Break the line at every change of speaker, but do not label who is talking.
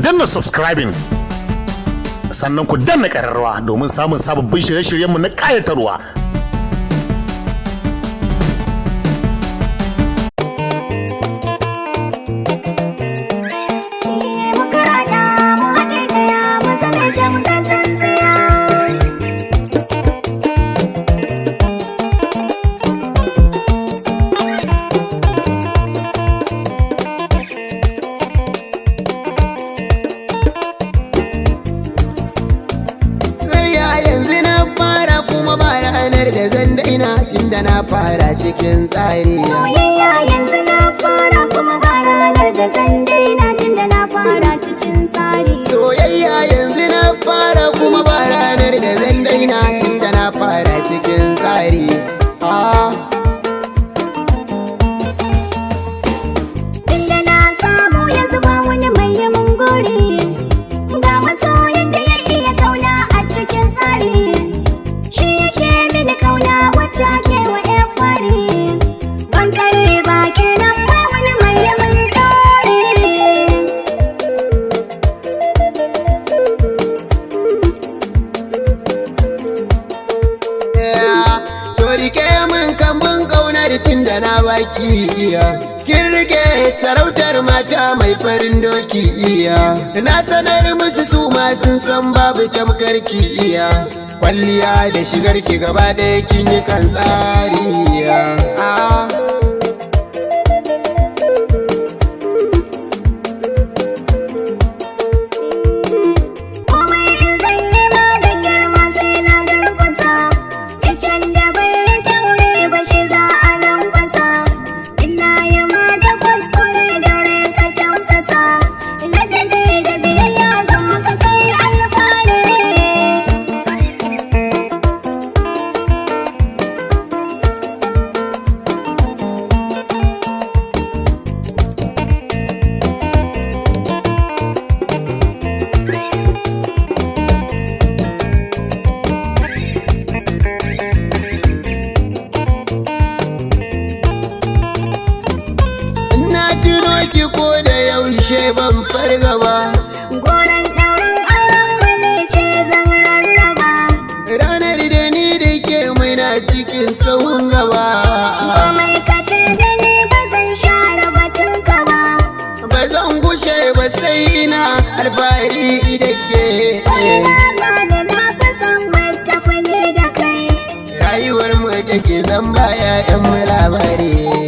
danna subscribing sannan ku danna ƙararrawa domin samun sababbin shirye-shiryenmu na ƙayatarwa.
Da zan daina tun da na fara cikin tsari.
Soyayya yanzu na fara kuma ba ranar da zan daina tun da na fara cikin tsari.
Soyayya yanzu na fara kuma ba ranar da zan daina tun da na fara cikin tsari.
Tunda na samu yanzu ba wani mai yi mun gori, ga masoyin da ya iya kauna a cikin tsari. Kauna wacce ake wa ƴan fari, ban kare ba kenan ba wani mai yamin dore.
To rike min kambun kaunar tun da na baki iya, kin rike sarautar mata mai farin doki iya. Na sanar musu su ma sun san babu tamkar ki iya. Kwalliya da shigar ki gaba ɗaya kin yi kan tsariya.
Komai in zan yi ma da girma sai na durkusa, icen da bai taure ba shi za a lankwasa. Ina yi ma da kuskure daure ka tausasa, ladabi da biyayya zan maka kai alfahari.
Ki ko da yaushe ban farga ba,
Goron ɗaurin auren wani ce zan rarraba.
ranar da ni da ke muna cikin sahun gaba.
Komai ka ce da ni ba zan share batunka ba,
Ba zan gushe ba sai na alfahari da ke.
ina za da na fi son wata fani da kai.
Rayuwar mu da ke zan baya 'yan mu labari.